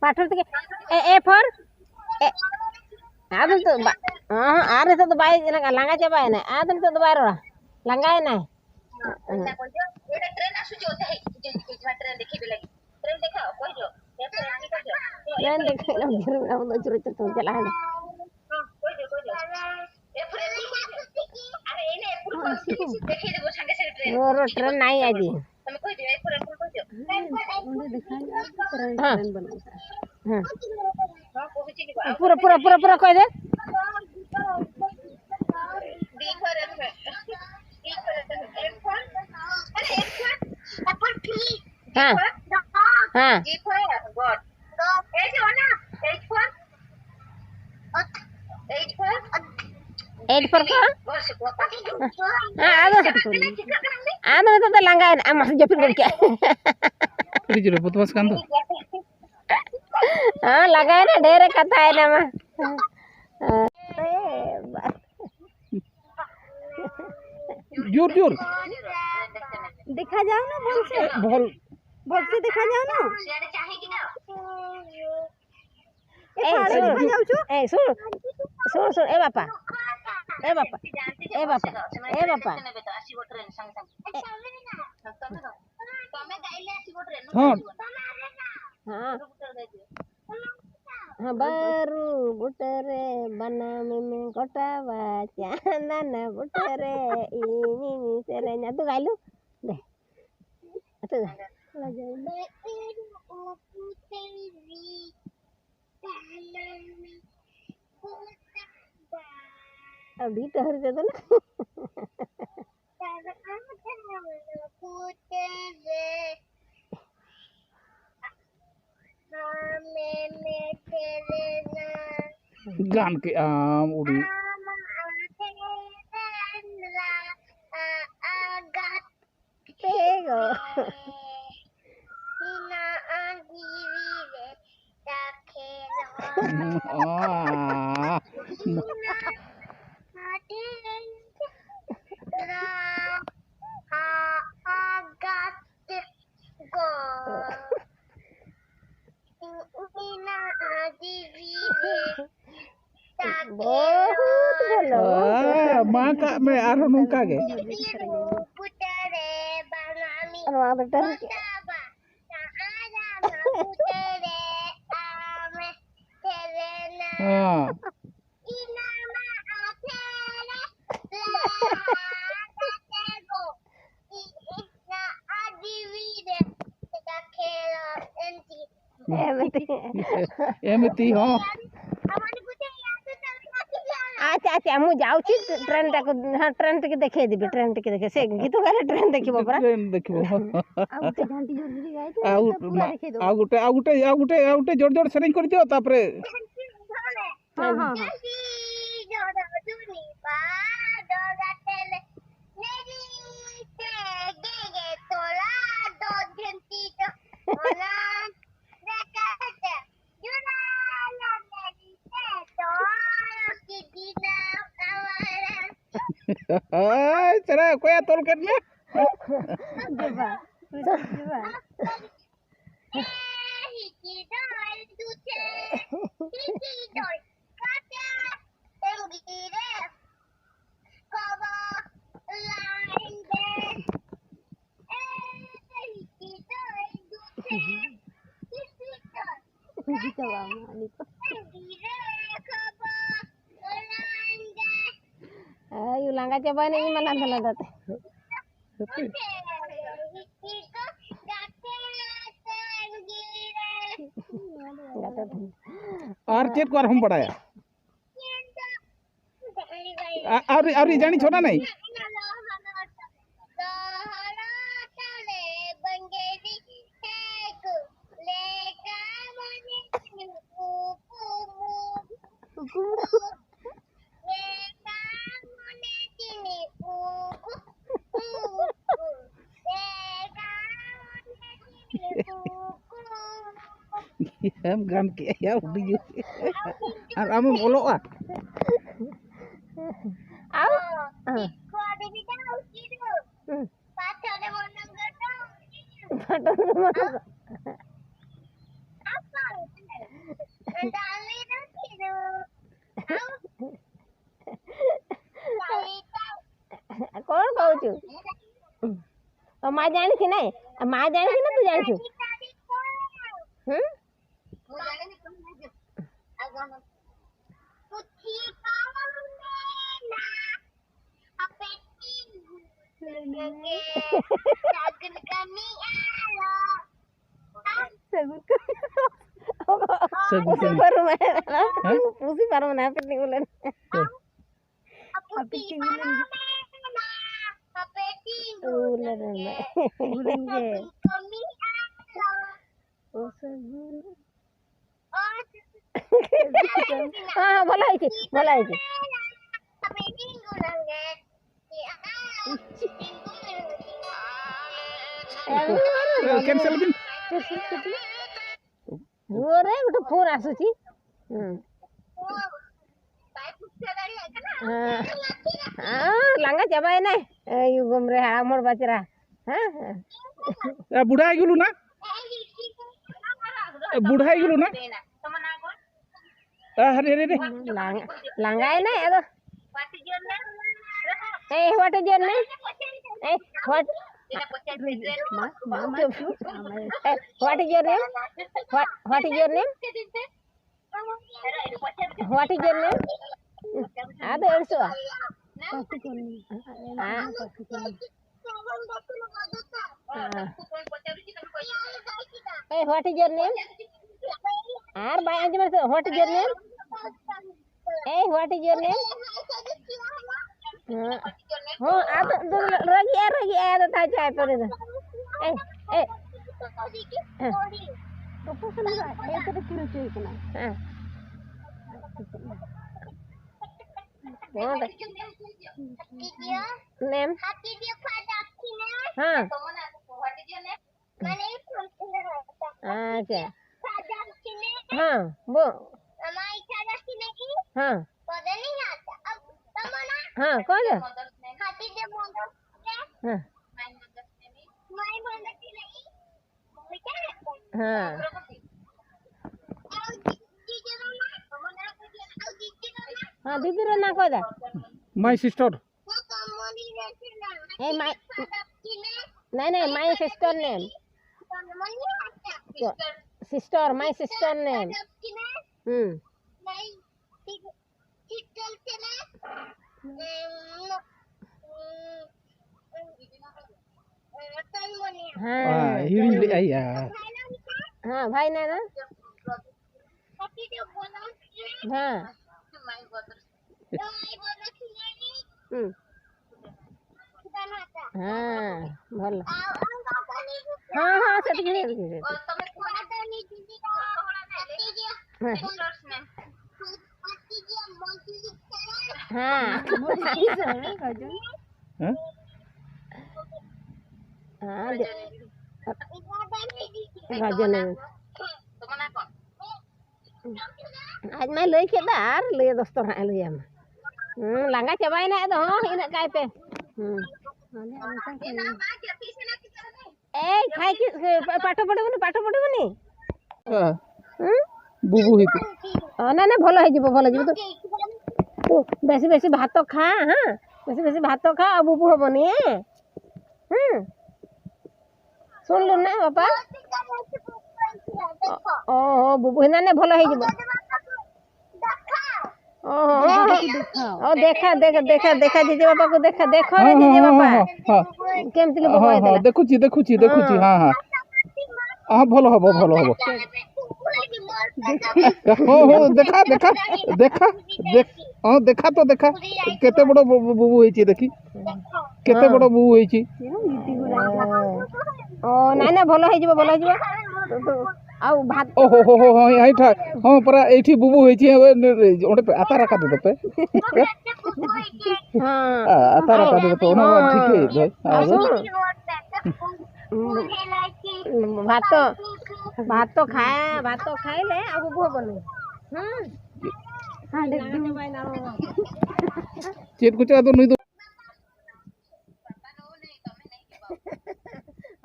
पाठर तक A for आदम तो are तो बाय लांगा चाबाय ना आदम तो बाय रोड़ा लांगाय ना ट्रेन आसुची होते है ट्रेन देखि बे लगी ट्रेन देखा कोई जो ट्रेन देखे ना जरूर हम तो चुर चुर चला है कोई जो ए फ्रेंड अरे इने फुल देखि देबो संगे संगे ट्रेन रो ट्रेन नहीं आजी તમે કોઈ દે એક પર કોઈ દે ઓને દેખાય ટ્રેન બનાવતા हां हां पहुंची की पूरा पूरा पूरा पूरा कोई दे बी फॉर एप्पल ट्री हां हां जी फॉर गॉड ए जो ना एच फॉर को आदो तो लंगा आम जपिन कर के फ्रिज रे पुतवास कान दो हां लगाए ना ढेर कथा है ना जोर जोर दिखा जाओ ना बोल से दिखा जाओ ना चाहे कि ना ए सुन ए बापा हाँ बारू बुटरे बनामी में कोटावा चांदन बुटरे ini serenya tuh galu deh itu अभी टहर जाता ना गान के आम उड़ी माँ का मैं आरो नुका के एमती हो अच्छा मु जाऊ छी ट्रेन तक हां ट्रेन तक देखे दिबे ट्रेन तक देखे से गीत गाले ट्रेन देखिबो परा ट्रेन देखिबो आ गुटे घंटी जोर जोर गाय आ गुटे जोर जोर सेटिंग कर दियो तापरे हां हां चला कोया तोल कर ले देबा देबा ayo langga coba nih mana telat और चेक कर हम पढ़ाया और जानी छोड़ा नहीं em gan kia ya udah am bolo ah au ko ada di dalam situ pacar ada mau nangga tahu apa कौन कहू माँ जानी थी नहीं माँ जानी थी ना तू जानी छू pusi baru mana penting ulen हाँ बोला है कैंसिल बिन वो रे उठो फोन आसुची लांगा चाबाय ना यू गमरे हामर बाचरा हां बुढ़ा गेलु ना बुढ़ा गेलु ना अरे रे रे लांगा है ना अदो ए व्हाट इज योर नेम ए what what is your name what is your name what is your name ado elso hey what is your name ar by anjama what is your name hey what is your name oh ado ragi ado ta chai pare eh apa kan enggak itu kira cuy kena name hati dia pada kina ha what is your name my name acha pada kina ha bu mai pada kina ki ha pada nahi aata ab tamana ha कौन है hati dia mother ha my mother ki nahi हाँ हाँ दीदी रो ना कोदा my sister A my नहीं my sister name sister my sister name हाँ हिड़ी ले आया हाँ भाई ना हाँ हाँ भल हाँ हाँ हाँ राजन आज मैं ले के दार ले दोस्तों हाँ ले हम लंगा चबाई ना तो हाँ इन्हें काय पे ए खाई कि पाठो पढ़ो बनी बुबू हित ना ना भलो है जीवो तो बेसी भात खा हाँ बेसी भात खा अब बुबू हबनी सुन लु ना बापा ओ बुबू हिना ने भलो है जीवो ओ देखा जीजे बापा को देखो रे जीजे बापा केमति लो बाबा हां देखुची हां हां भलो हबो हो देखा हां देखा तो देखा केते बड़ बुबू होईची देखी केते बड़ बुबू होईची ओ ना भलो है जीवो आउ भात ओ हो हां ठा हां परा एठी बुबू होईची ओंडे पे आता रखा दे पे हां आता रखा दे पे ओना ठीक है भात तो खाए ले अब बुबू बने हां देख भाई ना चेत कुछ तो नहीं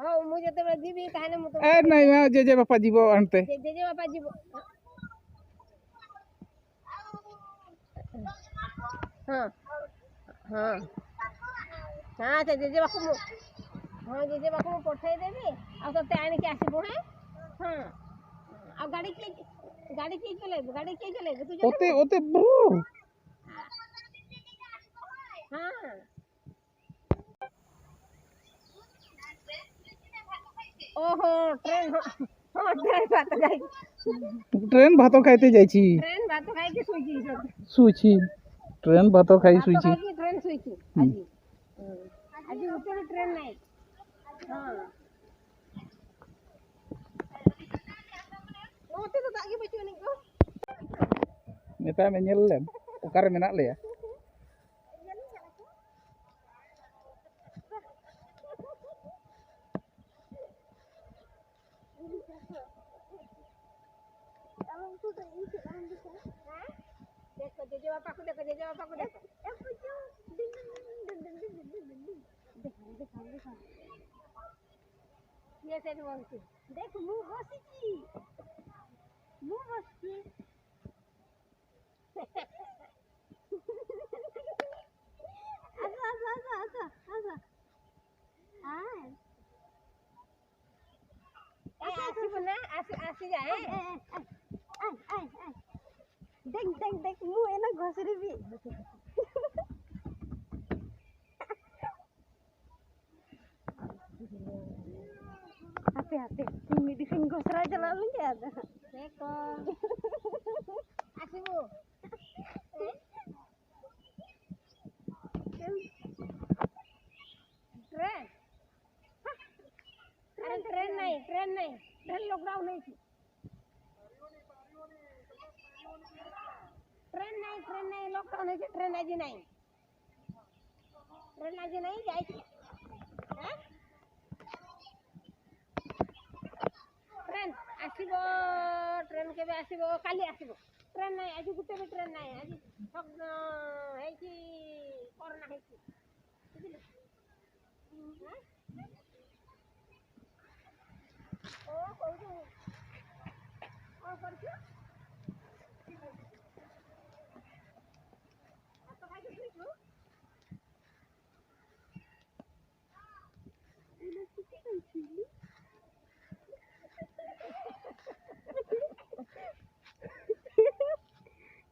हां मुझे तो जीबी काहे न ए नहीं जे बापा जीवो अंते जे बापा जीवो हाँ हाँ हाँ अच्छा जेजे बापू हाँ जेजे बापू पठाई देबी आ तोते आनी के आसीबो है हाँ आ गाड़ी के चलेबो तू ओते ओते बू हाँ ओहो ट्रेन हाँ ट्रेन भातो खाइते जाइछि ट्रेन भात खाई के सुइछि ट्रेन भातो खाइ सुइछि ट्रेन सुइछि आजी आजी उतर ट्रेन नहीं हाँ ओते तो दागी बचो नहीं को मेता में नेल ले ओकारे मेना लेया देखो जेजे बापा को देखो ये से बोलती देख मुंह हंसी आजा हां आसी बना आसी जाए देख मुंह है ना घोसरी भी आते मेडिसिन घोसरा चला लूंगे देखो आसीबो ट्रेन अरे ट्रेन नहीं ट्रेन लॉकडाउन नहीं थी ट्रेन नहीं लॉकडाउन है ट्रेन आज नहीं जाए हैं ट्रेन आसीबो ट्रेन केबे आसीबो काली आसीबो ट्रेन नहीं आज गुटे भी ट्रेन नहीं आज सब है कि कोरोना है कि बुझिले ओ कहू ओ करछु तो खाइ के छु इले किती खाइछि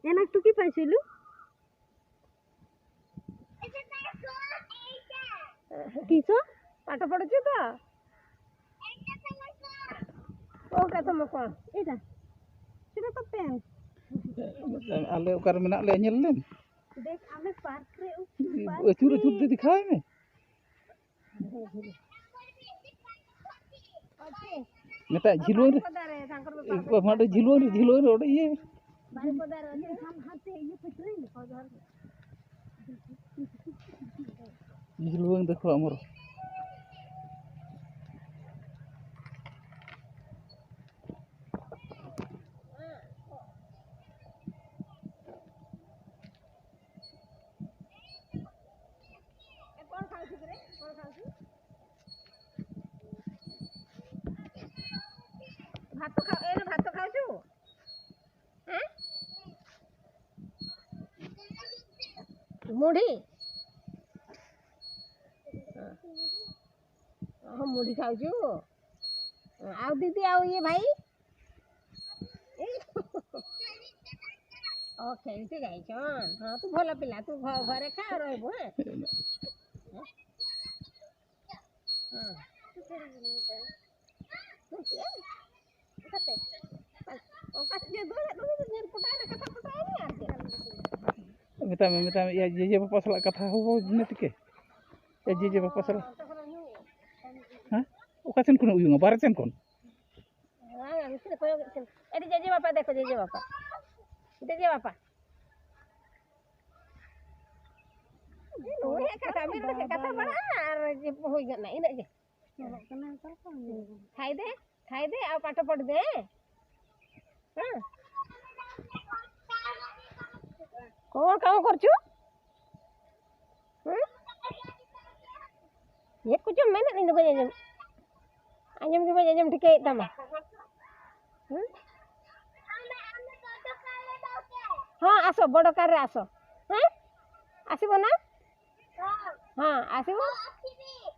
एना तू की पाइसिलु किसो पाठ पढछु त ओ का तुम कोन एटा सेटा तो पेन आले ओकारे मेना ले नेल ले देख हमें पार्क रे अचूर दे दिखाए में ओके मेता झिलोर पदारे तांकर माडे झिलोर ओडे ये बारे पदारे हम हाथे ये पकड़े पदार झिलोर देखो हमर भात खाऊ हैं मुढ़ी मुढ़ी खाऊ आउ दीदी आउ ये भाई ओ खेलते जाई हाँ तू भला पिला तू घरे खा रहबो हैं मेता में या जेजे बापा सला कथा हो नेट के या जेजे बापा सला हां ओका सेन कोन उयुंगा बारे सेन कोन हां मिस्र कोयो एडी जेजे बापा देखो जेजे बापा ओए कथा मेरे कथा बड़ा और जे होई गना इने जे खाई दे आ पाठ पढ़ दे हां कौन काम करछु ये कुछ मैंने नहीं बजे आजम के बजे आजम ठिके तमा हां आस बड़ कार रे आस हाँ आसब ना हाँ आसब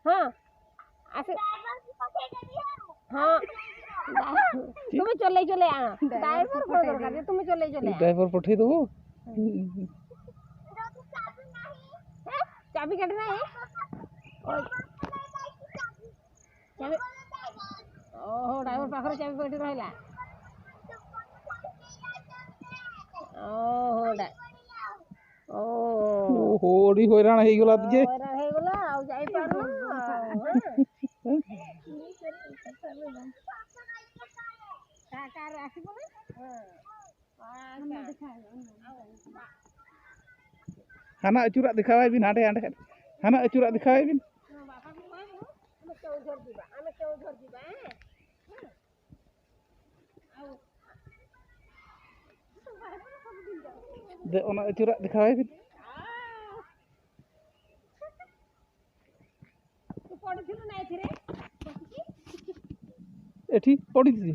हाँ आस हाँ तुम्हें चले चले आना ड्राइवर को दरकार है तुम्हें चले चले ड्राइवर पठे दो चाबी काटना है चाबी ओहो ड्राइवर पाखरे चाबी पठी रहला ओहो ओहो ओडी होइराण हे गेला तुझे होइराण हे गेला आ जाई पारु कार आसीबो ना हाना अचुरा दिखावाय बिन हाडे हाडे हाना अचुरा दिखावाय बिन बापा को कहबो हम केउ झर दिबा दे ओना अचुरा दिखावाय बिन तू पड़ी थिलु ना एथिरे एठी पड़ी थी